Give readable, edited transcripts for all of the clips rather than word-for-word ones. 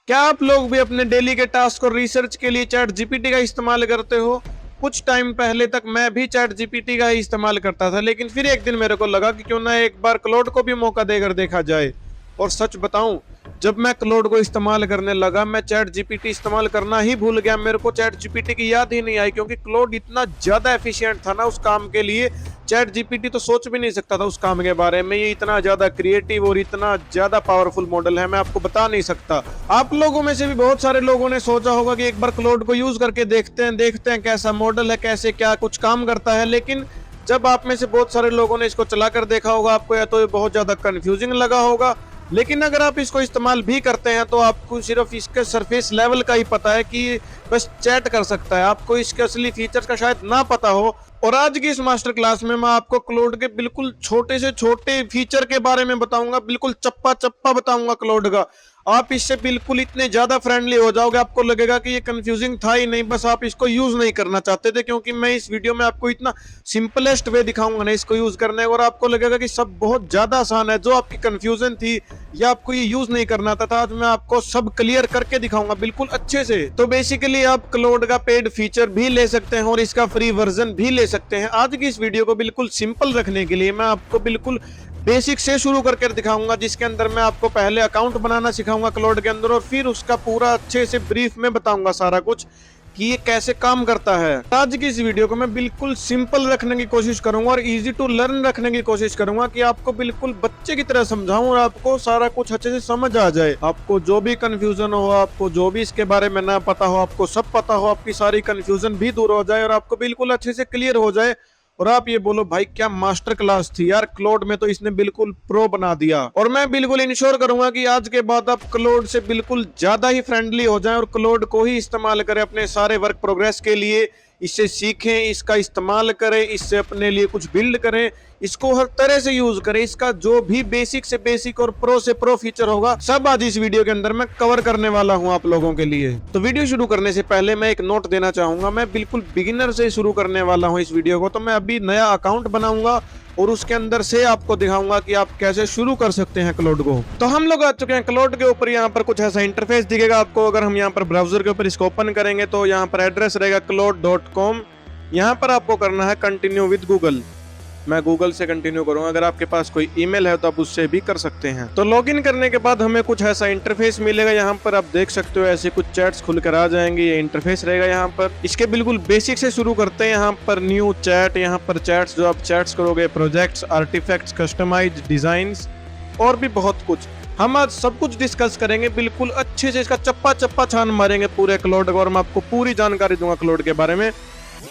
क्या आप लोग भी अपने डेली के टास्क और रिसर्च के लिए चैट जीपीटी का इस्तेमाल करते हो? कुछ टाइम पहले तक मैं भी चैट जीपीटी का ही इस्तेमाल करता था, लेकिन फिर एक दिन मेरे को लगा कि क्यों ना एक बार क्लोड को भी मौका देकर देखा जाए। और सच बताऊं, जब मैं क्लोड को इस्तेमाल करने लगा मैं चैट जीपीटी इस्तेमाल करना ही भूल गया। मेरे को चैट जीपीटी की याद ही नहीं आई, क्योंकि क्लोड इतना ज्यादा एफिशिएंट था ना उस काम के लिए। चैट जीपीटी तो सोच भी नहीं सकता था उस काम के बारे में। ये इतना ज्यादा क्रिएटिव और इतना ज्यादा पावरफुल मॉडल है, मैं आपको बता नहीं सकता। आप लोगों में से भी बहुत सारे लोगों ने सोचा होगा कि एक बार क्लोड को यूज करके देखते हैं कैसा मॉडल है, कैसे क्या कुछ काम करता है। लेकिन जब आप में से बहुत सारे लोगों ने इसको चलाकर देखा होगा, आपको या तो ये बहुत ज्यादा कंफ्यूजिंग लगा होगा। लेकिन अगर आप इसको इस्तेमाल भी करते हैं तो आपको सिर्फ इसके सरफेस लेवल का ही पता है कि बस चैट कर सकता है, आपको इसके असली फीचर्स का शायद ना पता हो। और आज की इस मास्टर क्लास में मैं आपको क्लोड के बिल्कुल छोटे से छोटे फीचर के बारे में बताऊंगा, बिल्कुल चप्पा चप्पा बताऊंगा क्लोड का। आप इससे बिल्कुल इतने ज्यादा फ्रेंडली हो जाओगे, आपको लगेगा कि ये कंफ्यूजिंग था ही नहीं, बस आप इसको यूज नहीं करना चाहते थे। क्योंकि मैं इस वीडियो में आपको इतना सिंपलेस्ट वे दिखाऊंगा ना इसको यूज करने, और आपको लगेगा कि सब बहुत ज्यादा आसान है। जो आपकी कंफ्यूजन थी या आपको ये यूज नहीं करना था, आज मैं आपको सब क्लियर करके दिखाऊंगा बिल्कुल अच्छे से। तो बेसिकली आप क्लोड का पेड फीचर भी ले सकते हैं और इसका फ्री वर्जन भी ले सकते हैं। आज की इस वीडियो को बिल्कुल सिंपल रखने के लिए मैं आपको बिल्कुल बेसिक से शुरू करके दिखाऊंगा, जिसके अंदर मैं आपको पहले अकाउंट बनाना सिखाऊंगा क्लोड के अंदर, और फिर उसका पूरा अच्छे से ब्रीफ में बताऊंगा सारा कुछ कि ये कैसे काम करता है। आज की इस वीडियो को मैं बिल्कुल सिंपल रखने की कोशिश करूंगा और इजी टू लर्न रखने की कोशिश करूंगा कि आपको बिल्कुल बच्चे की तरह समझाऊं और आपको सारा कुछ अच्छे से समझ आ जाए। आपको जो भी कंफ्यूजन हो, आपको जो भी इसके बारे में ना पता हो, आपको सब पता हो, आपकी सारी कंफ्यूजन भी दूर हो जाए और आपको बिल्कुल अच्छे से क्लियर हो जाए। और आप ये बोलो भाई क्या मास्टर क्लास थी यार, क्लोड में तो इसने बिल्कुल प्रो बना दिया। और मैं बिल्कुल इंश्योर करूंगा कि आज के बाद आप क्लोड से बिल्कुल ज्यादा ही फ्रेंडली हो जाएं और क्लोड को ही इस्तेमाल करें अपने सारे वर्क प्रोग्रेस के लिए। इससे सीखें, इसका इस्तेमाल करें, इससे अपने लिए कुछ बिल्ड करें, इसको हर तरह से यूज करें। इसका जो भी बेसिक से बेसिक और प्रो से प्रो फीचर होगा, सब आज इस वीडियो के अंदर मैं कवर करने वाला हूं आप लोगों के लिए। तो वीडियो शुरू करने से पहले मैं एक नोट देना चाहूंगा, मैं बिल्कुल बिगिनर से शुरू करने वाला हूं इस वीडियो को। तो मैं अभी नया अकाउंट बनाऊंगा और उसके अंदर से आपको दिखाऊंगा कि आप कैसे शुरू कर सकते हैं क्लोड को। तो हम लोग आ चुके हैं क्लोड के ऊपर। यहाँ पर कुछ ऐसा इंटरफेस दिखेगा आपको। अगर हम यहाँ पर ब्राउजर के ऊपर इसको ओपन करेंगे तो यहाँ पर एड्रेस रहेगा cloud.com। यहाँ पर आपको करना है कंटिन्यू विद गूगल। मैं गूगल से कंटिन्यू करूंगा, अगर आपके पास कोई ईमेल है तो आप उससे भी कर सकते हैं। तो लॉगिन करने के बाद हमें कुछ ऐसा इंटरफेस मिलेगा। यहाँ पर आप देख सकते हो ऐसे कुछ चैट्स खुलकर आ जाएंगे, ये इंटरफेस रहेगा। यहाँ पर इसके बिल्कुल बेसिक से शुरू करते हैं। यहाँ पर न्यू चैट, यहाँ पर चैट्स जो आप चैट्स करोगे, प्रोजेक्ट्स, आर्टिफैक्ट्स, कस्टमाइज डिजाइंस और भी बहुत कुछ। हम आज सब कुछ डिस्कस करेंगे, बिल्कुल अच्छे से इसका चप्पा चप्पा छान मारेंगे पूरे क्लोड को, और मैं आपको पूरी जानकारी दूंगा क्लोड के बारे में।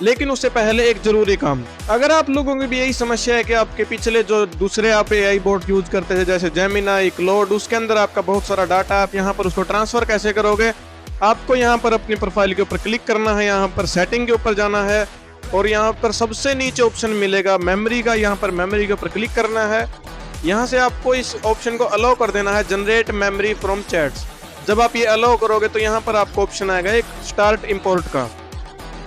लेकिन उससे पहले एक जरूरी काम, अगर आप लोगों की भी यही समस्या है कि आपके पिछले जो दूसरे आप एआई बोट यूज करते थे जैसे जेमिनी, क्लोड, उसके अंदर आपका बहुत सारा डाटा, आप यहाँ पर उसको ट्रांसफर कैसे करोगे? आपको यहाँ पर अपनी प्रोफाइल के ऊपर क्लिक करना है, यहाँ पर सेटिंग के ऊपर जाना है और यहाँ पर सबसे नीचे ऑप्शन मिलेगा मेमोरी का। यहाँ पर मेमोरी के ऊपर क्लिक करना है। यहाँ से आपको इस ऑप्शन को अलाउ कर देना है, जनरेट मेमोरी फ्रॉम चैट्स। जब आप ये अलाउ करोगे तो यहाँ पर आपको ऑप्शन आएगा एक स्टार्ट इंपोर्ट का।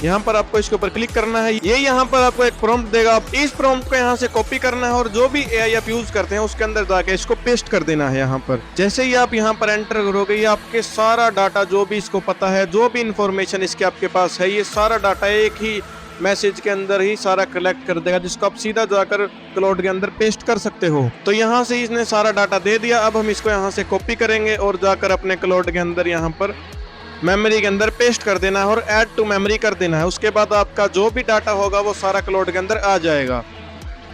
यहाँ पर आपको इसके ऊपर क्लिक करना है। ये यहाँ पर आपको एक प्रॉम्प्ट देगा, आप इस प्रॉम्प्ट को यहाँ से कॉपी करना है और जो भी एआई आप यूज करते हैं उसके अंदर जाके इसको पेस्ट कर देना है। यहाँ पर जैसे ही आप यहाँ पर एंटर करोगे, ये आपके सारा डाटा जो भी इसको पता है, जो भी इंफॉर्मेशन इसके आपके पास है, ये सारा डाटा एक ही मैसेज के अंदर ही सारा कलेक्ट कर देगा, जिसको आप सीधा जाकर क्लाउड के अंदर पेस्ट कर सकते हो। तो यहाँ से इसने सारा डाटा दे दिया। अब हम इसको यहाँ से कॉपी करेंगे और जाकर अपने क्लाउड के अंदर यहाँ पर मेमोरी के अंदर पेस्ट कर देना है और ऐड टू मेमोरी कर देना है। उसके बाद आपका जो भी डाटा होगा वो सारा क्लाउड के अंदर आ जाएगा।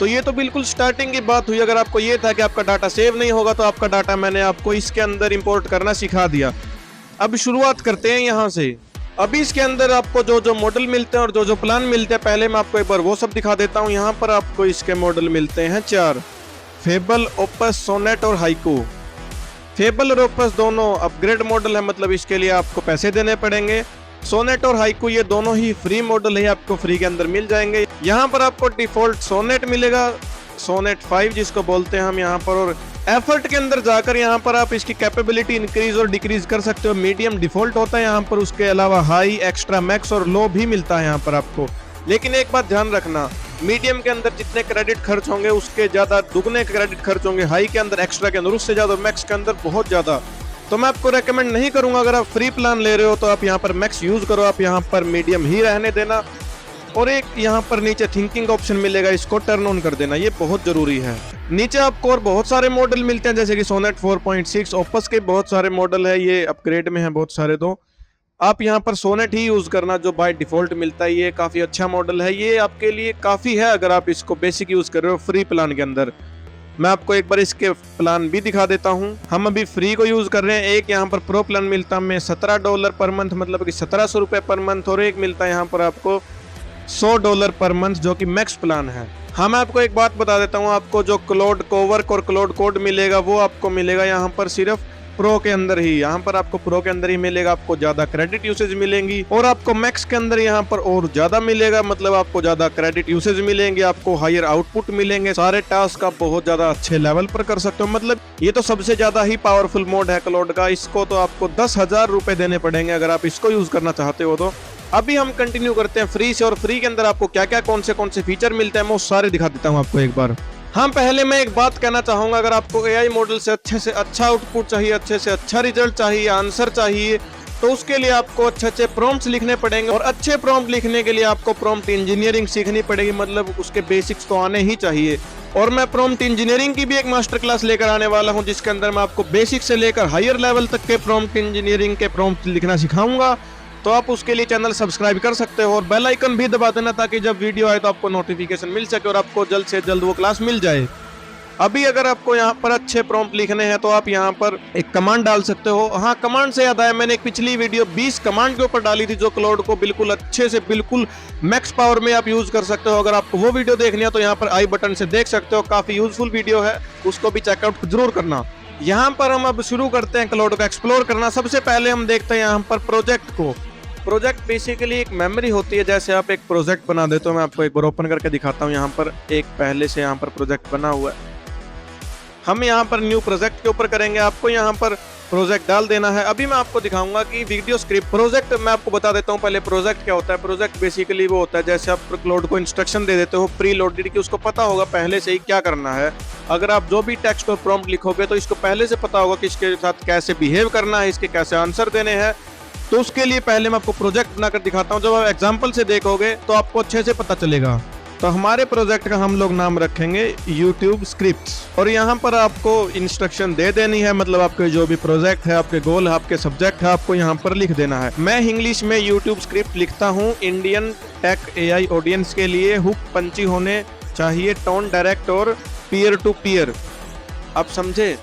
तो ये तो बिल्कुल स्टार्टिंग की बात हुई। अगर आपको ये था कि आपका डाटा सेव नहीं होगा तो आपका डाटा मैंने आपको इसके अंदर इंपोर्ट करना सिखा दिया। अब शुरुआत करते हैं यहाँ से। अभी इसके अंदर आपको जो जो मॉडल मिलते हैं और जो जो प्लान मिलते हैं, पहले मैं आपको एक बार वो सब दिखा देता हूँ। यहाँ पर आपको इसके मॉडल मिलते हैं 4, फेबल, ओपस, सोनेट और हाइकू। फेबल और ओपस दोनों अपग्रेड मॉडल है, मतलब इसके लिए आपको पैसे देने पड़ेंगे। सोनेट और हाइकू ये दोनों ही फ्री मॉडल है, आपको फ्री के अंदर मिल जाएंगे। यहाँ पर आपको डिफॉल्ट सोनेट मिलेगा, सोनेट 5 जिसको बोलते हैं हम यहाँ पर। और एफर्ट के अंदर जाकर यहाँ पर आप इसकी कैपेबिलिटी इंक्रीज और डिक्रीज कर सकते हो। मीडियम डिफॉल्ट होता है यहाँ पर, उसके अलावा हाई, एक्स्ट्रा, मैक्स और लो भी मिलता है यहाँ पर आपको। लेकिन एक बात ध्यान रखना, मीडियम के अंदर जितने क्रेडिट खर्च होंगे उसके ज्यादा दुगने क्रेडिट खर्च होंगे, हाई के अंदर, एक्स्ट्रा के अंदर उससे ज्यादा, मैक्स के अंदर बहुत ज्यादा। तो मैं आपको रेकमेंड नहीं करूंगा। अगर आप फ्री प्लान ले रहे हो तो आप यहाँ पर मैक्स यूज करो, आप यहाँ पर मीडियम ही रहने देना, और एक यहाँ पर नीचे थिंकिंग ऑप्शन मिलेगा, इसको टर्न ऑन कर देना, ये बहुत जरूरी है। नीचे आपको और बहुत सारे मॉडल मिलते हैं, जैसे कि सोनेट 4.6, ओपस के बहुत सारे मॉडल है, ये अपग्रेड में है बहुत सारे। तो आप यहाँ पर सोनेट ही यूज करना जो बाय डिफॉल्ट मिलता है, ये काफी अच्छा मॉडल है, ये आपके लिए काफी है अगर आप इसको बेसिक यूज कर रहे हो फ्री प्लान के अंदर। मैं आपको एक बार इसके प्लान भी दिखा देता हूं। हम अभी फ्री को यूज कर रहे हैं। एक यहाँ पर प्रो प्लान मिलता है हमें $17 पर मंथ, मतलब कि 1700 रुपए पर मंथ, और एक मिलता है यहाँ पर आपको $100 पर मंथ जो कि मैक्स प्लान है। हाँ, मैं आपको एक बात बता देता हूँ, आपको जो क्लाउड कोवर्क और क्लाउड कोड मिलेगा वो आपको मिलेगा यहाँ पर सिर्फ प्रो के अंदर ही, यहाँ पर आपको प्रो के अंदर ही मिलेगा, आपको ज्यादा क्रेडिट यूसेज मिलेंगी, और आपको मैक्स के अंदर यहाँ पर और ज्यादा मिलेगा, मतलब आपको ज्यादा क्रेडिट यूसेज मिलेंगे, आपको हायर आउटपुट मिलेंगे, सारे टास्क आप बहुत ज्यादा अच्छे लेवल पर कर सकते हो। मतलब ये तो सबसे ज्यादा ही पावरफुल मोड है क्लाउड का, इसको तो आपको 10,000 रुपए देने पड़ेंगे अगर आप इसको यूज करना चाहते हो तो। अभी हम कंटिन्यू करते हैं फ्री से, और फ्री के अंदर आपको क्या क्या कौन से फीचर मिलते हैं मैं वो सारे दिखा देता हूँ आपको एक बार। हाँ, पहले मैं एक बात कहना चाहूंगा, अगर आपको एआई मॉडल से अच्छा आउटपुट चाहिए, अच्छे से अच्छा रिजल्ट चाहिए, आंसर चाहिए, तो उसके लिए आपको अच्छे प्रॉम्प्ट्स लिखने पड़ेंगे, और अच्छे प्रॉम्प्ट लिखने के लिए आपको प्रॉम्प्ट इंजीनियरिंग सीखनी पड़ेगी, मतलब उसके बेसिक्स तो आने ही चाहिए। और मैं प्रॉम्प्ट इंजीनियरिंग की भी एक मास्टर क्लास लेकर आने वाला हूं, जिसके अंदर मैं आपको बेसिक से लेकर हायर लेवल तक के प्रॉम्प्ट इंजीनियरिंग के प्रॉम्प्ट लिखना सिखाऊंगा। तो आप उसके लिए चैनल सब्सक्राइब कर सकते हो और बेल आइकन भी दबा देना, ताकि जब वीडियो आए तो आपको नोटिफिकेशन मिल सके और आपको जल्द से जल्द वो क्लास मिल जाए। अभी अगर आपको यहाँ पर अच्छे प्रॉम्प्ट लिखने हैं तो आप यहाँ पर एक कमांड डाल सकते हो। हाँ, कमांड से याद आया, मैंने एक पिछली वीडियो 20 कमांड के ऊपर डाली थी जो क्लाउड को बिल्कुल अच्छे से बिल्कुल मैक्स पावर में आप यूज कर सकते हो। अगर आपको वो वीडियो देखनी है तो यहाँ पर आई बटन से देख सकते हो, काफी यूजफुल वीडियो है, उसको भी चेकआउट जरूर करना। यहाँ पर हम अब शुरू करते हैं क्लाउड को एक्सप्लोर करना। सबसे पहले हम देखते हैं यहाँ पर प्रोजेक्ट को। प्रोजेक्ट बेसिकली एक मेमोरी होती है, जैसे आप एक प्रोजेक्ट बना देते हो। मैं आपको एक बार ओपन करके दिखाता हूँ। यहाँ पर एक पहले से यहाँ पर प्रोजेक्ट बना हुआ है, हम यहाँ पर न्यू प्रोजेक्ट के ऊपर करेंगे। आपको यहाँ पर प्रोजेक्ट डाल देना है। अभी मैं आपको दिखाऊंगा कि वीडियो स्क्रिप्ट प्रोजेक्ट, मैं आपको बता देता हूँ पहले प्रोजेक्ट क्या होता है। प्रोजेक्ट बेसिकली वो होता है जैसे आप क्लाउड को इंस्ट्रक्शन दे देते हो प्री लोडेड की, उसको पता होगा पहले से ही क्या करना है। अगर आप जो भी टेक्स्ट और प्रॉम्प्ट लिखोगे तो इसको पहले से पता होगा कि इसके साथ कैसे बिहेव करना है, इसके कैसे आंसर देने हैं। तो उसके लिए पहले मैं आपको प्रोजेक्ट बनाकर दिखाता हूँ। जब आप एग्जाम्पल से देखोगे तो आपको अच्छे से पता चलेगा। तो हमारे प्रोजेक्ट का हम लोग नाम रखेंगे YouTube स्क्रिप्ट्स, और यहाँ पर आपको इंस्ट्रक्शन दे देनी है, मतलब आपके जो भी प्रोजेक्ट है, आपके गोल है, आपके सब्जेक्ट है, आपको यहाँ पर लिख देना है। मैं इंग्लिश में YouTube स्क्रिप्ट लिखता हूँ। इंडियन टेक AI ऑडियंस के लिए हुक पंची होने चाहिए, टोन डायरेक्ट और पीयर टू पीयर। आप समझे?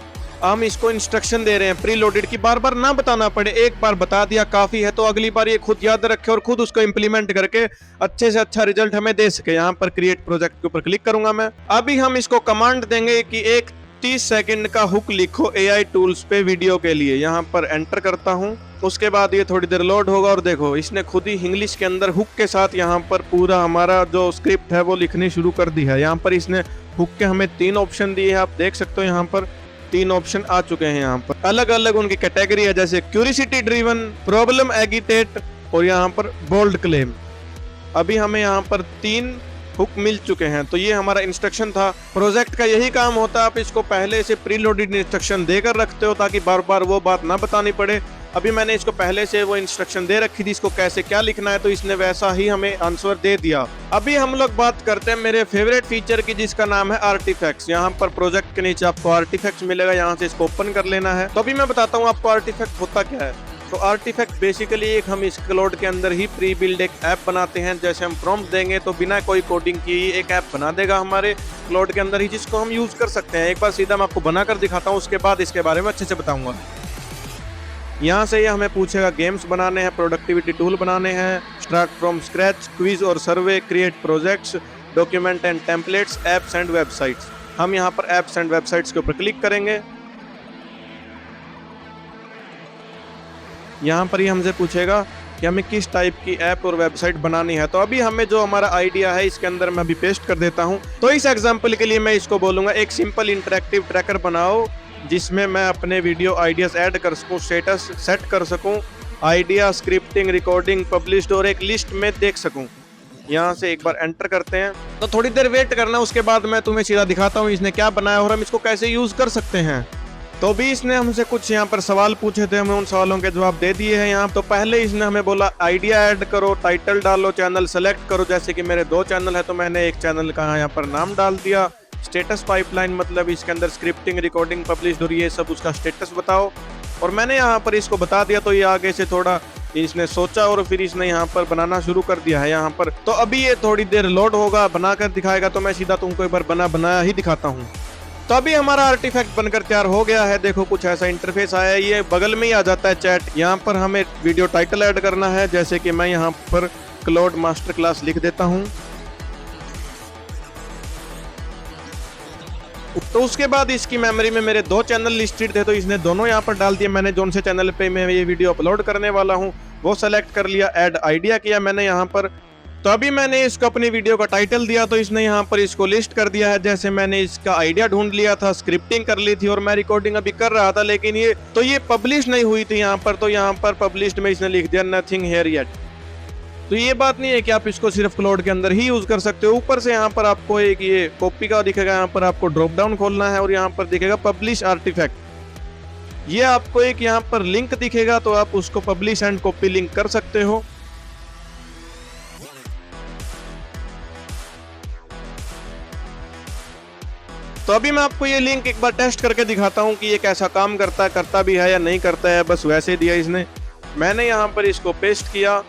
हम इसको इंस्ट्रक्शन दे रहे हैं प्री लोडेड की, बार बार ना बताना पड़े, एक बार बता दिया काफी है। तो अगली बार ये खुद याद रखे और खुद उसको इंप्लीमेंट करके अच्छे से अच्छा रिजल्ट हमें दे सके। यहाँ पर क्रिएट प्रोजेक्ट के ऊपर क्लिक करूंगा मैं। अभी हम इसको कमांड देंगे कि एक 30 सेकंड का हुक लिखो AI टूल्स पे वीडियो के लिए। यहाँ पर एंटर करता हूँ। उसके बाद ये थोड़ी देर लोड होगा और देखो इसने खुद ही इंग्लिश के अंदर हुक के साथ यहाँ पर पूरा हमारा जो स्क्रिप्ट है वो लिखनी शुरू कर दी है। यहाँ पर इसने हुक के हमें 3 ऑप्शन दिए हैं, आप देख सकते हो। यहाँ पर 3 ऑप्शन आ चुके हैं। यहाँ पर अलग अलग उनकी कैटेगरी है, जैसे क्यूरियोसिटी ड्रिवन, प्रॉब्लम एगिटेट और यहाँ पर बोल्ड क्लेम। अभी हमें यहाँ पर 3 हुक मिल चुके हैं। तो ये हमारा इंस्ट्रक्शन था। प्रोजेक्ट का यही काम होता है, आप इसको पहले से प्री लोडेड इंस्ट्रक्शन देकर रखते हो ताकि बार बार वो बात ना बतानी पड़े। अभी मैंने इसको पहले से वो इंस्ट्रक्शन दे रखी थी, इसको कैसे क्या लिखना है, तो इसने वैसा ही हमें आंसर दे दिया। अभी हम लोग बात करते हैं मेरे फेवरेट फीचर की, जिसका नाम है आर्टिफैक्ट्स। यहाँ पर प्रोजेक्ट के नीचे आपको आर्टिफैक्ट्स मिलेगा, यहाँ से इसको ओपन कर लेना है। तो अभी मैं बताता हूँ आपको आर्टिफैक्ट होता क्या है। तो आर्टिफैक्ट बेसिकली एक हम इस क्लाउड के अंदर ही प्री बिल्ड एक ऐप बनाते हैं। जैसे हम प्रॉम्प्ट देंगे तो बिना कोई कोडिंग की एक ऐप बना देगा हमारे क्लाउड के अंदर ही, जिसको हम यूज कर सकते हैं। एक बार सीधा मैं आपको बनाकर दिखाता हूँ, उसके बाद इसके बारे में अच्छे से बताऊंगा। यहाँ से ये हमें पूछेगा गेम्स बनाने हैं, प्रोडक्टिविटी टूल बनाने हैं, स्टार्ट फ्रॉम स्क्रैच, क्विज और survey, create projects, document and templates, apps and websites. हम यहाँ पर एप्स एंड वेबसाइट्स के ऊपर क्लिक करेंगे। यहाँ पर ही हमसे पूछेगा कि हमें किस टाइप की ऐप और वेबसाइट बनानी है। तो अभी हमें जो हमारा आइडिया है इसके अंदर मैं अभी पेस्ट कर देता हूँ। तो इस एग्जाम्पल के लिए मैं इसको बोलूँगा एक सिंपल इंटरेक्टिव ट्रैकर बनाओ, जिसमें मैं अपने वीडियो आइडियाज ऐड कर सकूं, स्टेटस सेट कर सकूं, आइडिया, स्क्रिप्टिंग, रिकॉर्डिंग, पब्लिश्ड और एक लिस्ट में देख सकूं। यहाँ से एक बार एंटर करते हैं। तो थोड़ी देर वेट करना, उसके बाद मैं तुम्हें सीधा दिखाता हूँ इसने क्या बनाया और हम इसको कैसे यूज कर सकते हैं। तो भी इसने हमसे कुछ यहाँ पर सवाल पूछे थे, हमें उन सवालों के जवाब दे दिए हैं यहाँ। तो पहले इसने हमें बोला आइडिया ऐड करो, टाइटल डालो, चैनल सेलेक्ट करो। जैसे कि मेरे 2 चैनल है तो मैंने एक चैनल का यहाँ पर नाम डाल दिया। स्टेटस पाइपलाइन मतलब इसके अंदर स्क्रिप्टिंग, रिकॉर्डिंग, पब्लिश और ये सब उसका स्टेटस बताओ। और मैंने यहाँ पर इसको बता दिया तो ये आगे से थोड़ा इसने सोचा और फिर इसने यहाँ पर बनाना शुरू कर दिया है यहाँ पर। तो अभी ये थोड़ी देर लोड होगा, बनाकर दिखाएगा। तो मैं सीधा तुमको एक बार बनाया ही दिखाता हूँ। तो अभी हमारा आर्टिफैक्ट बनकर तैयार हो गया है। देखो कुछ ऐसा इंटरफेस आया है, ये बगल में ही आ जाता है चैट। यहाँ पर हमें वीडियो टाइटल ऐड करना है, जैसे कि मैं यहाँ पर क्लाउड मास्टर क्लास लिख देता हूँ। तो उसके बाद इसकी मेमोरी में मेरे 2 चैनल लिस्टेड थे तो इसने दोनों यहाँ पर डाल दिए। मैंने जोन से चैनल पे मैं ये वीडियो अपलोड करने वाला हूँ वो सेलेक्ट कर लिया, ऐड आइडिया किया मैंने यहाँ पर। तो अभी मैंने इसको अपनी वीडियो का टाइटल दिया तो इसने यहाँ पर इसको लिस्ट कर दिया है। जैसे मैंने इसका आइडिया ढूंढ लिया था, स्क्रिप्टिंग कर ली थी और मैं रिकॉर्डिंग अभी कर रहा था, लेकिन ये पब्लिश नहीं हुई थी यहाँ पर। तो यहाँ पर पब्लिश्ड में इसने लिख दिया नथिंग हियर येट। तो ये बात नहीं है कि आप इसको सिर्फ क्लाउड के अंदर ही यूज कर सकते हो। ऊपर से यहाँ पर आपको एक ये कॉपी का दिखेगा, यहाँ पर आपको ड्रॉप डाउन खोलना है और यहाँ पर दिखेगा पब्लिश आर्टिफैक्ट। ये आपको एक यहाँ पर लिंक दिखेगा तो आप उसको पब्लिश एंड कॉपी लिंक कर सकते हो। तो अभी मैं आपको ये लिंक एक बार टेस्ट करके दिखाता हूँ कि ये कैसा काम करता भी है या नहीं करता है। बस वैसे दिया इसने, मैंने यहाँ पर इसको पेस्ट किया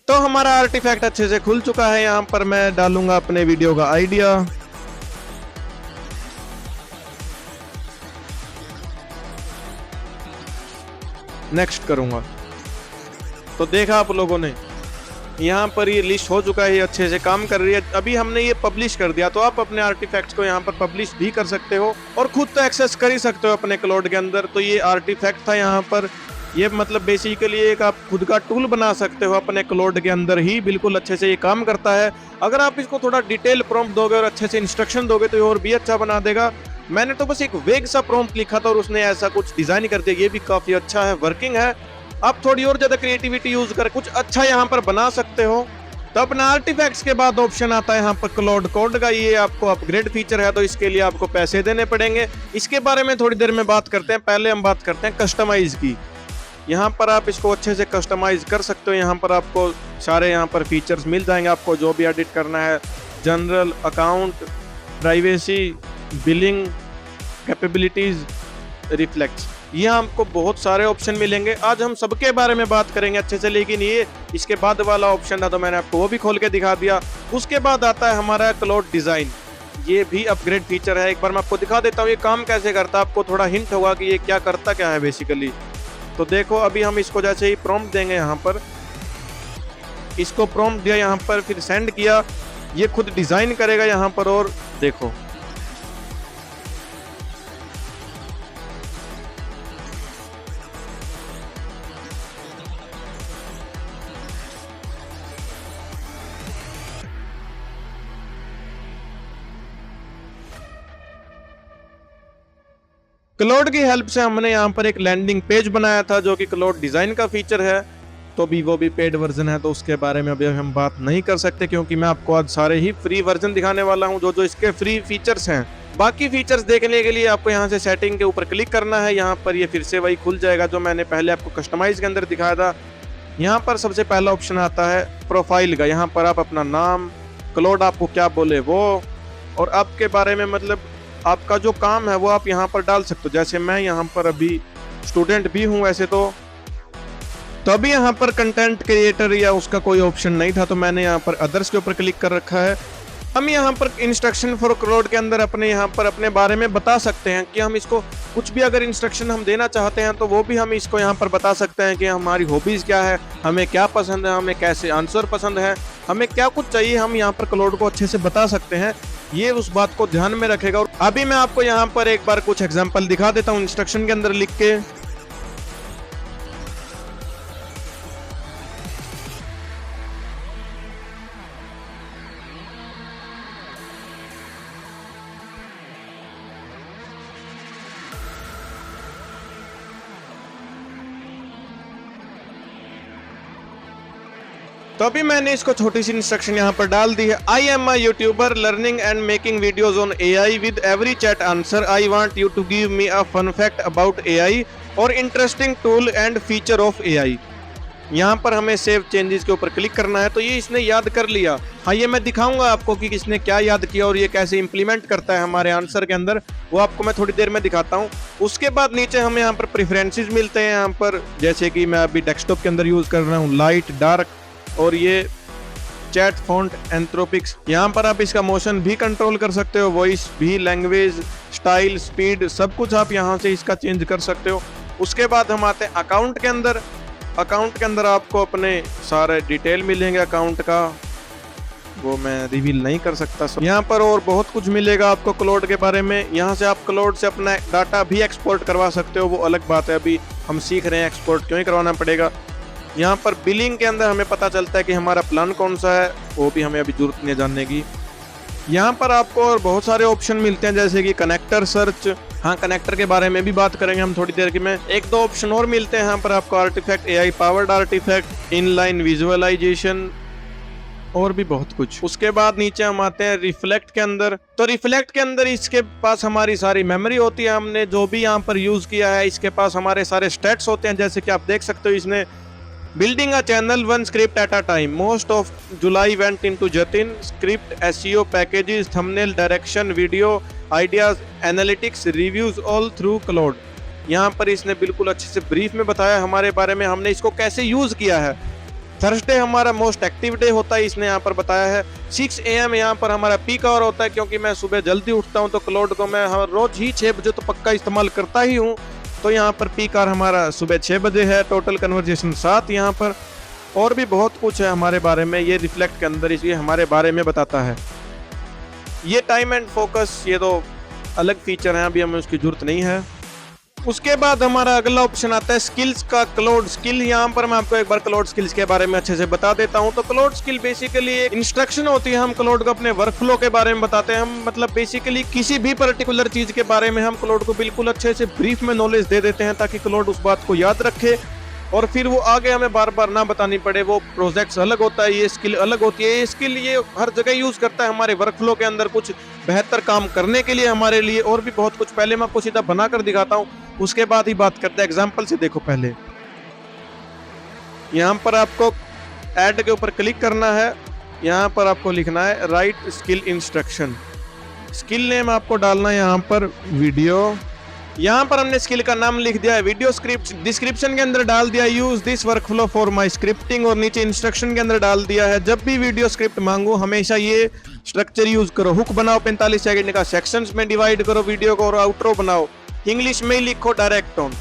तो हमारा आर्टिफैक्ट अच्छे से खुल चुका है। यहाँ पर मैं डालूंगा अपने वीडियो का आइडिया, नेक्स्ट करूंगा। तो देखा आप लोगों ने यहाँ पर ये लिस्ट हो चुका है, ये अच्छे से काम कर रही है। अभी हमने ये पब्लिश कर दिया तो आप अपने आर्टिफैक्ट्स को यहाँ पर पब्लिश भी कर सकते हो और खुद तो एक्सेस कर ही सकते हो अपने क्लाउड के अंदर। तो ये आर्टिफैक्ट था यहाँ पर, ये मतलब बेसिकली एक आप खुद का टूल बना सकते हो अपने क्लाउड के अंदर ही, बिल्कुल अच्छे से ये काम करता है। अगर आप इसको थोड़ा डिटेल प्रॉम्प्ट दोगे और अच्छे से इंस्ट्रक्शन दोगे तो ये और भी अच्छा बना देगा। मैंने तो बस एक वेग सा प्रॉम्प्ट लिखा था और उसने ऐसा कुछ डिजाइन कर दिया, ये भी काफी अच्छा है, वर्किंग है। आप थोड़ी और ज्यादा क्रिएटिविटी यूज कर कुछ अच्छा यहाँ पर बना सकते हो। तो अपना आर्टिफैक्ट्स के बाद ऑप्शन आता है यहाँ पर क्लाउड कोड का, ये आपको अपग्रेड फीचर है तो इसके लिए आपको पैसे देने पड़ेंगे। इसके बारे में थोड़ी देर में बात करते हैं। पहले हम बात करते हैं कस्टमाइज की। यहाँ पर आप इसको अच्छे से कस्टमाइज कर सकते हो। यहाँ पर आपको सारे यहाँ पर फीचर्स मिल जाएंगे, आपको जो भी एडिट करना है, general, account, privacy, billing, capabilities, reflex, ये आपको बहुत सारे ऑप्शन मिलेंगे। आज हम सबके बारे में बात करेंगे अच्छे से, लेकिन ये इसके बाद वाला ऑप्शन था तो मैंने आपको वो भी खोल के दिखा दिया। उसके बाद आता है हमारा क्लाउड डिजाइन, ये भी अपग्रेड फीचर है। एक बार मैं आपको दिखा देता हूँ ये काम कैसे करता है, आपको थोड़ा हिंट होगा कि ये क्या करता क्या है बेसिकली। तो देखो अभी हम इसको जैसे ही प्रॉम्प्ट देंगे, यहाँ पर इसको प्रॉम्प्ट दिया, यहाँ पर फिर सेंड किया, ये खुद डिजाइन करेगा यहाँ पर। और देखो क्लाउड की हेल्प से हमने यहाँ पर एक लैंडिंग पेज बनाया था जो कि क्लाउड डिजाइन का फीचर है। तो भी वो भी पेड वर्जन है तो उसके बारे में अभी हम बात नहीं कर सकते, क्योंकि मैं आपको आज सारे ही फ्री वर्जन दिखाने वाला हूँ जो इसके फ्री फीचर्स हैं। बाकी फीचर्स देखने के लिए आपको यहाँ से सेटिंग के ऊपर क्लिक करना है। यहाँ पर ये फिर से वही खुल जाएगा जो मैंने पहले आपको कस्टमाइज के अंदर दिखाया था। यहाँ पर सबसे पहला ऑप्शन आता है प्रोफाइल का। यहाँ पर आप अपना नाम, क्लाउड आपको क्या बोले वो, और आपके बारे में मतलब आपका जो काम है वो आप यहाँ पर डाल सकते हो। जैसे मैं यहाँ पर अभी स्टूडेंट भी हूँ वैसे तो अभी यहाँ पर कंटेंट क्रिएटर या उसका कोई ऑप्शन नहीं था तो मैंने यहाँ पर अदर्स के ऊपर क्लिक कर रखा है। हम यहाँ पर इंस्ट्रक्शन फॉर क्लाउड के अंदर अपने यहाँ पर अपने बारे में बता सकते हैं कि हम इसको कुछ भी अगर इंस्ट्रक्शन हम देना चाहते हैं तो वो भी हम इसको यहाँ पर बता सकते हैं कि हमारी हॉबीज क्या है, हमें क्या पसंद है, हमें कैसे आंसर पसंद है, हमें क्या कुछ चाहिए, हम यहाँ पर क्लाउड को अच्छे से बता सकते हैं। ये उस बात को ध्यान में रखेगा। और अभी मैं आपको यहाँ पर एक बार कुछ एग्जाम्पल दिखा देता हूँ इंस्ट्रक्शन के अंदर लिख के। तो अभी मैंने इसको छोटी सी इंस्ट्रक्शन यहाँ पर डाल दी है। I am a YouTuber learning and making videos on AI with every chat answer. I want you to give me a fun fact about AI और interesting tool and feature of AI। यहाँ पर हमें save changes के ऊपर click करना है। तो ये इसने याद कर लिया। हाँ, ये मैं दिखाऊंगा आपको कि इसने क्या याद किया और ये कैसे इंप्लीमेंट करता है हमारे आंसर के अंदर, वो आपको मैं थोड़ी देर में दिखाता हूँ। उसके बाद नीचे हमें यहाँ पर प्रेफरेंसेस मिलते हैं, यहाँ पर जैसे कि मैं अभी डेस्कटॉप के अंदर यूज कर रहा हूँ लाइट, डार्क, और ये चैट फॉन्ट एंथ्रोपिक्स। यहाँ पर आप इसका मोशन भी कंट्रोल कर सकते हो, वॉइस भी, लैंग्वेज, स्टाइल, स्पीड, सब कुछ आप यहाँ से इसका चेंज कर सकते हो। उसके बाद हम आते हैं अकाउंट के अंदर। अकाउंट के अंदर आपको अपने सारे डिटेल मिलेंगे अकाउंट का, वो मैं रिवील नहीं कर सकता। यहाँ पर और बहुत कुछ मिलेगा आपको क्लाउड के बारे में। यहाँ से आप क्लाउड से अपना डाटा भी एक्सपोर्ट करवा सकते हो, वो अलग बात है, अभी हम सीख रहे हैं एक्सपोर्ट क्यों ही करवाना पड़ेगा। यहाँ पर बिलिंग के अंदर हमें पता चलता है कि हमारा प्लान कौन सा है, वो भी हमें अभी जरूरत नहीं जानने की। यहाँ पर आपको और बहुत सारे ऑप्शन मिलते हैं जैसे कि कनेक्टर सर्च। हाँ, कनेक्टर के बारे में भी बात करेंगे हम थोड़ी देर में। एक दो ऑप्शन और मिलते हैं यहाँ पर आपको, artifact, AI powered artifact, inline visualisation और भी बहुत कुछ। उसके बाद नीचे हम आते हैं रिफ्लेक्ट के अंदर। तो रिफ्लेक्ट के अंदर इसके पास हमारी सारी मेमोरी होती है, हमने जो भी यहाँ पर यूज किया है। इसके पास हमारे सारे स्टेट्स होते हैं, जैसे कि आप देख सकते हो इसने Building a channel one script at a time. Most of July went into Jatin. Script, SEO, packages, thumbnail, direction, video, ideas, analytics, reviews all through Claude. यहाँ पर इसने बिल्कुल अच्छे से ब्रीफ में बताया हमारे बारे में, हमने इसको कैसे यूज किया है। थर्सडे हमारा मोस्ट एक्टिव डे होता है, इसने यहाँ पर बताया है। 6 AM यहाँ पर हमारा पीक आवर होता है, क्योंकि मैं सुबह जल्दी उठता हूँ तो क्लाउड को मैं रोज ही 6 बजे तो पक्का इस्तेमाल करता ही हूँ। तो यहाँ पर पीक आवर हमारा सुबह 6 बजे है। टोटल कन्वर्जेशन 7 यहाँ पर, और भी बहुत कुछ है हमारे बारे में। ये रिफ्लेक्ट के अंदर इसलिए हमारे बारे में बताता है। ये टाइम एंड फोकस, ये तो अलग फीचर है, अभी हमें उसकी जरूरत नहीं है। उसके बाद हमारा अगला ऑप्शन आता है स्किल्स का, क्लाउड स्किल। यहाँ पर मैं आपको एक बार क्लाउड स्किल्स के बारे में अच्छे से बता देता हूँ। तो क्लाउड स्किल बेसिकली एक इंस्ट्रक्शन होती है, हम क्लाउड को अपने वर्क फ्लो के बारे में बताते हैं। हम मतलब बेसिकली किसी भी पर्टिकुलर चीज के बारे में हम क्लाउड को बिल्कुल अच्छे से ब्रीफ में नॉलेज दे देते हैं, ताकि क्लाउड उस बात को याद रखे और फिर वो आगे हमें बार बार ना बतानी पड़े। वो प्रोजेक्ट्स अलग होता है, ये स्किल अलग होती है। ये स्किल ये हर जगह यूज करता है हमारे वर्क फ्लो के अंदर कुछ बेहतर काम करने के लिए हमारे लिए, और भी बहुत कुछ। पहले मैं आपको सीधा बनाकर दिखाता हूँ, उसके बाद ही बात करते हैं। एग्जाम्पल से देखो, पहले यहाँ पर आपको ऐड के ऊपर क्लिक करना है। यहाँ पर आपको लिखना है right skill instruction. Skill name आपको डालना है यहाँ पर वीडियो। यहाँ पर हमने स्किल का नाम लिख दिया है वीडियो स्क्रिप्ट। डिस्क्रिप्शन के अंदर डाल दिया use this workflow for my scripting, और नीचे इंस्ट्रक्शन के अंदर डाल दिया है जब भी वीडियो स्क्रिप्ट मांगो हमेशा ये स्ट्रक्चर यूज करो। हुक बनाओ 45 सेकंड का, सेक्शंस में डिवाइड करो वीडियो को, और आउटरो बनाओ इंग्लिश में ही लिखो डायरेक्ट टोन।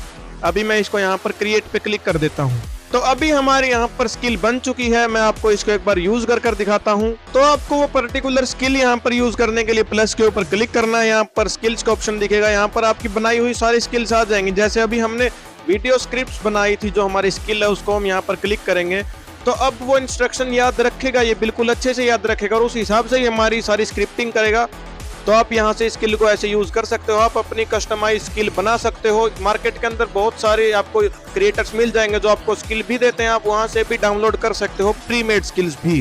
अभी मैं इसको यहाँ पर क्रिएट पे क्लिक कर देता हूँ। तो अभी हमारे यहाँ पर स्किल बन चुकी है। मैं आपको इसको एक बार यूज कर दिखाता हूँ। तो आपको वो पर्टिकुलर स्किल यहाँ पर यूज करने के लिए प्लस के ऊपर क्लिक करना है। यहाँ पर स्किल्स का ऑप्शन दिखेगा, यहाँ पर आपकी बनाई हुई सारी स्किल्स आ जाएंगी। जैसे अभी हमने वीडियो स्क्रिप्ट बनाई थी, जो हमारी स्किल है उसको हम यहाँ पर क्लिक करेंगे तो अब वो इंस्ट्रक्शन याद रखेगा, ये बिल्कुल अच्छे से याद रखेगा और उस हिसाब से ही हमारी सारी स्क्रिप्टिंग करेगा। तो आप यहाँ से स्किल को ऐसे यूज कर सकते हो, आप अपनी कस्टमाइज स्किल बना सकते हो। मार्केट के अंदर बहुत सारे आपको क्रिएटर्स मिल जाएंगे जो आपको स्किल भी देते हैं, आप वहाँ से भी डाउनलोड कर सकते हो प्री मेड स्किल्स भी।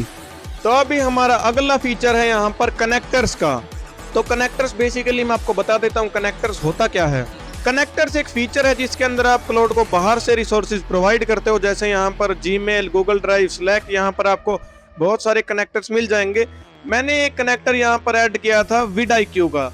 तो अभी हमारा अगला फीचर है यहाँ पर कनेक्टर्स का। तो कनेक्टर्स बेसिकली मैं आपको बता देता हूँ कनेक्टर्स होता क्या है। कनेक्टर्स एक फीचर है जिसके अंदर आप क्लाउड को बाहर से रिसोर्सेज प्रोवाइड करते हो, जैसे यहाँ पर जीमेल, गूगल ड्राइव, स्लैक, यहाँ पर आपको बहुत सारे कनेक्टर्स मिल जाएंगे। मैंने एक कनेक्टर यहाँ पर ऐड किया था vidIQ का,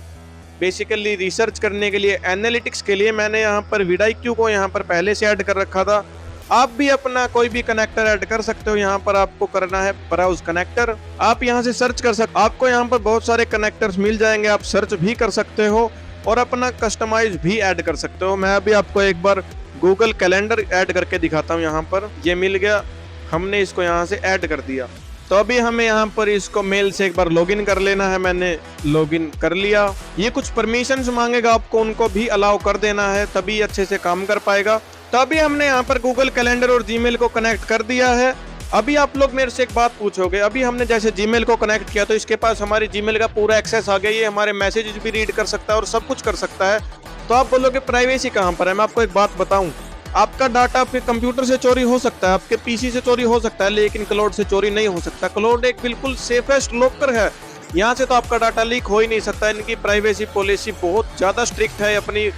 बेसिकली रिसर्च करने के लिए, एनालिटिक्स के लिए। मैंने यहाँ पर vidIQ को यहाँ पर पहले से ऐड कर रखा था। आप भी अपना कोई भी कनेक्टर ऐड कर सकते हो। यहाँ पर आपको करना है ब्राउज कनेक्टर, आप यहाँ से सर्च कर सकते हो। आपको यहाँ पर बहुत सारे कनेक्टर्स मिल जाएंगे, आप सर्च भी कर सकते हो और अपना कस्टमाइज भी ऐड कर सकते हो। मैं अभी आपको एक बार गूगल कैलेंडर ऐड करके दिखाता हूँ। यहाँ पर ये मिल गया, हमने इसको यहाँ से ऐड कर दिया। तो अभी हमें यहाँ पर इसको मेल से एक बार लॉगिन कर लेना है। मैंने लॉगिन कर लिया। ये कुछ परमिशंस मांगेगा, आपको उनको भी अलाउ कर देना है, तभी अच्छे से काम कर पाएगा। तो अभी हमने यहाँ पर गूगल कैलेंडर और जीमेल को कनेक्ट कर दिया है। अभी आप लोग मेरे से एक बात पूछोगे, अभी हमने जैसे जीमेल को कनेक्ट किया तो इसके पास हमारी जीमेल का पूरा एक्सेस आ गया, ये हमारे मैसेजेस भी रीड कर सकता है और सब कुछ कर सकता है। तो आप बोलोगे प्राइवेसी कहाँ पर है। मैं आपको एक बात बताऊं, आपका डाटा आपके कंप्यूटर से चोरी हो सकता है, आपके पीसी से चोरी हो सकता है, लेकिन क्लाउड से चोरी नहीं हो सकता। क्लाउड एक बिल्कुल सेफेस्ट लॉकर है, यहाँ से तो आपका डाटा लीक हो ही नहीं सकता। इनकी प्राइवेसी पॉलिसी बहुत ज़्यादा स्ट्रिक्ट है अपनी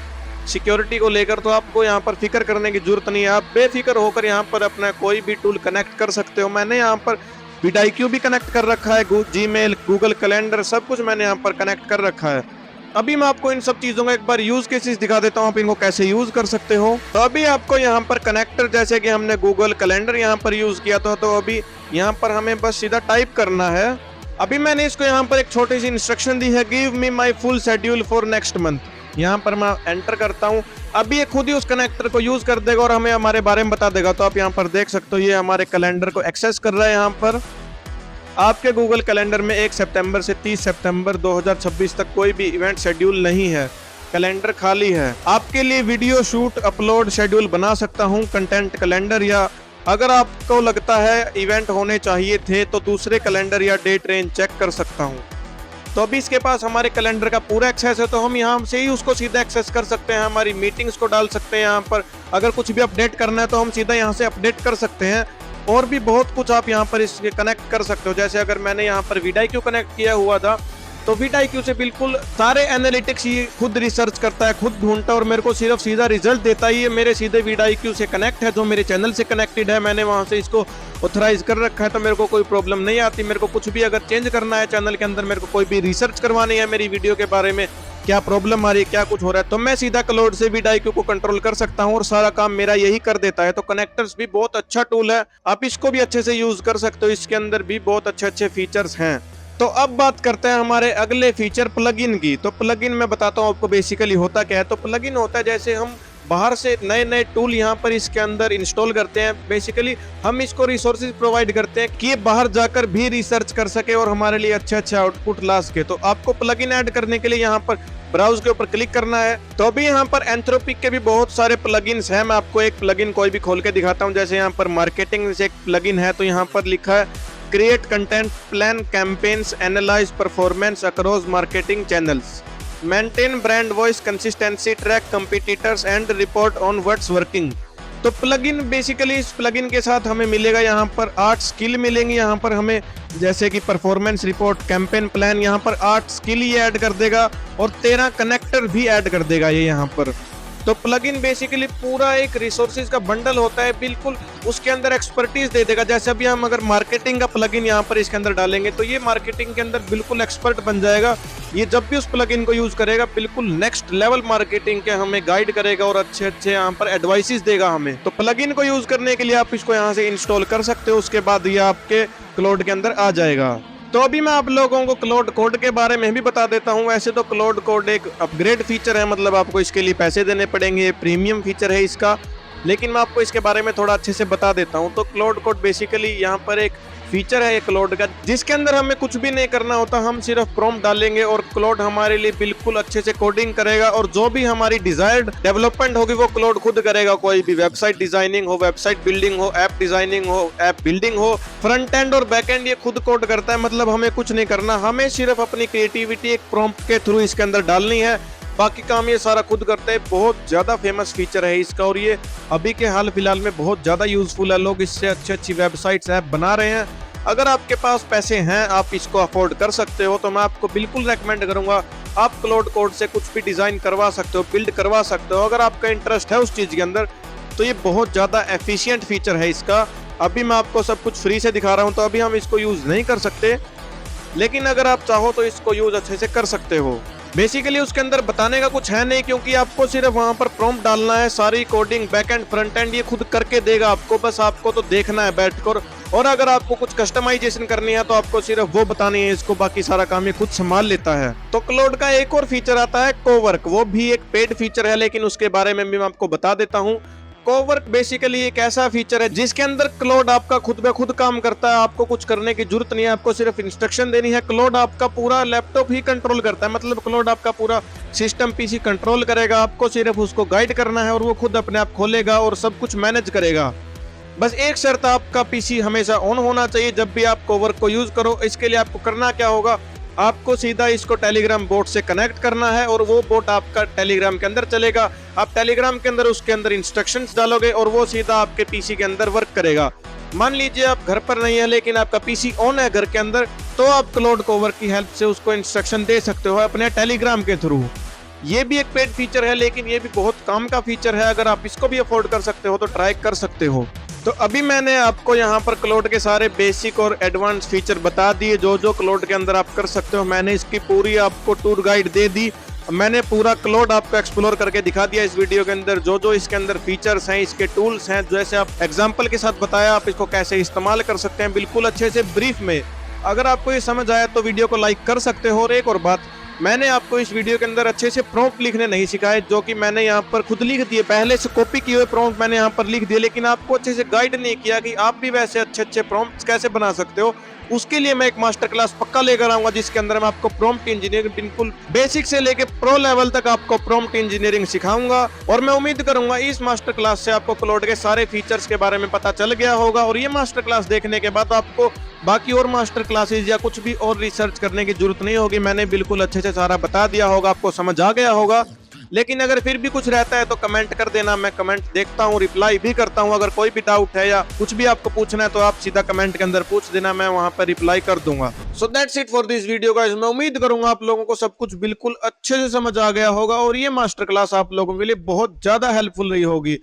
सिक्योरिटी को लेकर, तो आपको यहाँ पर फिक्र करने की जरूरत नहीं है। आप बेफिक्र होकर यहाँ पर अपना कोई भी टूल कनेक्ट कर सकते हो। मैंने यहाँ पर vidIQ भी कनेक्ट कर रखा है, जीमेल, गूगल कैलेंडर, सब कुछ मैंने यहाँ पर कनेक्ट कर रखा है। अभी मैं आपको इन सब चीज़ों का एक बार यूज केसेस दिखा देता हूँ, आप इनको कैसे यूज कर सकते हो। तो अभी आपको यहाँ पर कनेक्टर, जैसे कि हमने गूगल कैलेंडर यहाँ पर यूज किया था, तो अभी यहाँ पर हमें बस सीधा टाइप करना है। अभी मैंने इसको यहाँ पर एक छोटी सी इंस्ट्रक्शन दी है, give me my full schedule for next month. यहाँ पर मैं एंटर करता हूँ। अभी ये खुद ही उस कनेक्टर को यूज कर देगा और हमें हमारे बारे में बता देगा। तो आप यहाँ पर देख सकते हो, ये हमारे कैलेंडर को एक्सेस कर रहा है। यहाँ पर आपके गूगल कैलेंडर में 1 सितंबर से 30 सितंबर 2026 तक कोई भी इवेंट शेड्यूल नहीं है, कैलेंडर खाली है। आपके लिए वीडियो शूट अपलोड शेड्यूल बना सकता हूँ, कंटेंट कैलेंडर, या अगर आपको लगता है इवेंट होने चाहिए थे तो दूसरे कैलेंडर या डेट रेंज चेक कर सकता हूँ। तो अभी इसके पास हमारे कैलेंडर का पूरा एक्सेस है, तो हम यहाँ से ही उसको सीधा एक्सेस कर सकते हैं। हमारी मीटिंग्स को डाल सकते हैं यहाँ पर, अगर कुछ भी अपडेट करना है तो हम सीधा यहाँ से अपडेट कर सकते हैं। और भी बहुत कुछ आप यहाँ पर इसके कनेक्ट कर सकते हो। जैसे अगर मैंने यहाँ पर vidIQ कनेक्ट किया हुआ था, तो vidIQ से बिल्कुल सारे एनालिटिक्स ये खुद रिसर्च करता है, खुद ढूंढता है और मेरे को सिर्फ सीधा रिजल्ट देता है। ये मेरे सीधे vidIQ से कनेक्ट है, जो मेरे चैनल से कनेक्टेड है। मैंने वहाँ से इसको ऑथराइज कर रखा है, तो मेरे को कोई प्रॉब्लम नहीं आती। मेरे को कुछ भी अगर चेंज करना है चैनल के अंदर, मेरे को कोई भी रिसर्च करवानी है मेरी वीडियो के बारे में, क्या प्रॉब्लम आ रही है, क्या कुछ हो रहा है, तो मैं सीधा क्लाउड से vidIQ को कंट्रोल कर सकता हूँ और सारा काम मेरा यही कर देता है। तो कनेक्टर्स भी बहुत अच्छा टूल है, आप इसको भी अच्छे से यूज कर सकते हो। इसके अंदर भी बहुत अच्छे अच्छे फीचर्स हैं। तो अब बात करते हैं हमारे अगले फीचर प्लगइन की। तो प्लगइन मैं बताता हूँ आपको बेसिकली होता क्या है। तो प्लगइन होता है जैसे हम बाहर से नए नए टूल यहाँ पर इसके अंदर इंस्टॉल करते हैं। बेसिकली हम इसको रिसोर्सेज प्रोवाइड करते हैं कि ये बाहर जाकर भी रिसर्च कर सके और हमारे लिए अच्छे अच्छे आउटपुट ला सके। तो आपको प्लगइन ऐड करने के लिए यहाँ पर ब्राउज के ऊपर क्लिक करना है। तो अभी यहाँ पर एंथ्रोपिक के भी बहुत सारे प्लगइन्स हैं। मैं आपको एक प्लगइन कोई भी खोल के दिखाता हूँ। जैसे यहाँ पर मार्केटिंग से एक प्लगइन है, तो यहाँ पर लिखा है create content, plan campaigns, analyse performance across marketing channels, maintain brand voice consistency, track competitors and report on what's working. तो प्लगइन बेसिकली इस प्लगइन के साथ हमें मिलेगा यहाँ पर 8 स्किल मिलेंगी। यहाँ पर हमें जैसे कि परफॉर्मेंस रिपोर्ट, कैंपेन प्लान, यहाँ पर 8 स्किल ये ऐड कर देगा और 13 कनेक्टर भी ऐड कर देगा ये यहाँ पर। तो प्लगइन बेसिकली पूरा एक रिसोर्सेज का बंडल होता है, बिल्कुल उसके अंदर एक्सपर्टीज दे देगा। जैसे अभी हम अगर मार्केटिंग का प्लगइन यहाँ पर इसके अंदर डालेंगे तो ये मार्केटिंग के अंदर बिल्कुल एक्सपर्ट बन जाएगा। ये जब भी उस प्लगइन को यूज करेगा बिल्कुल नेक्स्ट लेवल मार्केटिंग के हमें गाइड करेगा और अच्छे अच्छे यहाँ पर एडवाइसेस देगा हमें। तो प्लगइन को यूज करने के लिए आप इसको यहाँ से इंस्टॉल कर सकते हो, उसके बाद ये आपके क्लाउड के अंदर आ जाएगा। तो अभी मैं आप लोगों को क्लाउड कोड के बारे में भी बता देता हूं। वैसे तो क्लाउड कोड एक अपग्रेड फीचर है, मतलब आपको इसके लिए पैसे देने पड़ेंगे, प्रीमियम फीचर है इसका, लेकिन मैं आपको इसके बारे में थोड़ा अच्छे से बता देता हूं। तो क्लाउड कोड बेसिकली यहाँ पर एक फीचर है क्लाउड का, जिसके अंदर हमें कुछ भी नहीं करना होता। हम सिर्फ प्रॉम्प्ट डालेंगे और क्लाउड हमारे लिए बिल्कुल अच्छे से कोडिंग करेगा और जो भी हमारी डिजायर्ड डेवलपमेंट होगी वो क्लाउड खुद करेगा। कोई भी वेबसाइट डिजाइनिंग हो, वेबसाइट बिल्डिंग हो, ऐप डिजाइनिंग हो, ऐप बिल्डिंग हो, फ्रंट एंड और बैक एंड ये खुद कोड करता है। मतलब हमें कुछ नहीं करना, हमें सिर्फ अपनी क्रिएटिविटी एक प्रॉम्प्ट के थ्रू इसके अंदर डालनी है, बाकी काम ये सारा खुद करते हैं। बहुत ज्यादा फेमस फीचर है इसका और ये अभी के हाल फिलहाल में बहुत ज्यादा यूजफुल है। लोग इससे अच्छी अच्छी वेबसाइट्स ऐप बना रहे हैं। अगर आपके पास पैसे हैं, आप इसको अफोर्ड कर सकते हो, तो मैं आपको बिल्कुल रेकमेंड करूंगा आप क्लाउड कोड से कुछ भी डिजाइन करवा सकते हो, बिल्ड करवा सकते हो। अगर आपका इंटरेस्ट है उस चीज के अंदर तो ये बहुत ज्यादा एफिशिएंट फीचर है इसका। अभी मैं आपको सब कुछ फ्री से दिखा रहा हूं, तो अभी हम इसको यूज नहीं कर सकते, लेकिन अगर आप चाहो तो इसको यूज अच्छे से कर सकते हो। बेसिकली उसके अंदर बताने का कुछ है नहीं, क्योंकि आपको सिर्फ वहां पर प्रॉम्प्ट डालना है, सारी coding back and front end ये खुद करके देगा आपको। बस आपको तो देखना है बैठकर, और अगर आपको कुछ कस्टमाइजेशन करनी है तो आपको सिर्फ वो बतानी है इसको, बाकी सारा काम ये खुद संभाल लेता है। तो क्लाउड का एक और फीचर आता है कोवर्क, वो भी एक पेड फीचर है, लेकिन उसके बारे में भी मैं आपको बता देता हूँ। कोवर्क बेसिकली एक ऐसा फीचर है जिसके अंदर क्लाउड आपका खुद ब खुद काम करता है। आपको कुछ करने की जरूरत नहीं है, आपको सिर्फ इंस्ट्रक्शन देनी है। क्लाउड आपका पूरा लैपटॉप ही कंट्रोल करता है, मतलब क्लाउड आपका पूरा सिस्टम पीसी कंट्रोल करेगा। आपको सिर्फ उसको गाइड करना है और वो खुद अपने आप खोलेगा और सब कुछ मैनेज करेगा। बस एक शर्त, आपका पीसी हमेशा ऑन होना चाहिए जब भी आप कोवर्क को यूज करो। इसके लिए आपको करना क्या होगा, आपको सीधा इसको टेलीग्राम बोट से कनेक्ट करना है और वो बोट आपका टेलीग्राम के अंदर चलेगा। आप टेलीग्राम के अंदर उसके अंदर इंस्ट्रक्शंस डालोगे और वो सीधा आपके पीसी के अंदर वर्क करेगा। मान लीजिए आप घर पर नहीं है लेकिन आपका पीसी ऑन है घर के अंदर, तो आप क्लाउड कोवर की हेल्प से उसको इंस्ट्रक्शन दे सकते हो अपने टेलीग्राम के थ्रू। ये भी एक पेड फीचर है लेकिन ये भी बहुत काम का फीचर है। अगर आप इसको भी अफोर्ड कर सकते हो तो ट्राई कर सकते हो। तो अभी मैंने आपको यहाँ पर क्लाउड के सारे बेसिक और एडवांस फीचर बता दिए जो जो क्लाउड के अंदर आप कर सकते हो। मैंने इसकी पूरी आपको टूर गाइड दे दी। मैंने पूरा क्लाउड आपको एक्सप्लोर करके दिखा दिया इस वीडियो के अंदर। जो जो इसके अंदर फीचर्स हैं, इसके टूल्स हैं, जैसे आप एग्जांपल के साथ बताया आप इसको कैसे इस्तेमाल कर सकते हैं बिल्कुल अच्छे से ब्रीफ में। अगर आपको ये समझ आया तो वीडियो को लाइक कर सकते हो। और एक और बात, मैंने आपको इस वीडियो के अंदर अच्छे से प्रॉम्प्ट लिखने नहीं सिखाए, जो कि मैंने यहाँ पर खुद लिख दिए। पहले से कॉपी किए हुए प्रॉम्प्ट मैंने यहाँ पर लिख दिए, लेकिन आपको अच्छे से गाइड नहीं किया कि आप भी वैसे अच्छे अच्छे प्रॉम्प्ट्स कैसे बना सकते हो। उसके लिए मैं एक मास्टर क्लास पक्का लेकर आऊंगा जिसके अंदर मैं आपको प्रॉम्प्ट इंजीनियरिंग बिल्कुल बेसिक से लेके प्रो लेवल तक आपको प्रॉम्प्ट इंजीनियरिंग सिखाऊंगा। और मैं उम्मीद करूंगा इस मास्टर क्लास से आपको क्लाउड के सारे फीचर्स के बारे में पता चल गया होगा। और ये मास्टर क्लास देखने के बाद आपको बाकी और मास्टर क्लासेस या कुछ भी और रिसर्च करने की जरूरत नहीं होगी। मैंने बिल्कुल अच्छे से सारा बता दिया होगा, आपको समझ आ गया होगा। लेकिन अगर फिर भी कुछ रहता है तो कमेंट कर देना, मैं कमेंट देखता हूँ, रिप्लाई भी करता हूँ। अगर कोई भी डाउट है या कुछ भी आपको पूछना है तो आप सीधा कमेंट के अंदर पूछ देना, मैं वहां पर रिप्लाई कर दूंगा। So that's it for this video guys. मैं उम्मीद करूंगा आप लोगों को सब कुछ बिल्कुल अच्छे से समझ आ गया होगा और ये मास्टर क्लास आप लोगों के लिए बहुत ज्यादा हेल्पफुल रही होगी।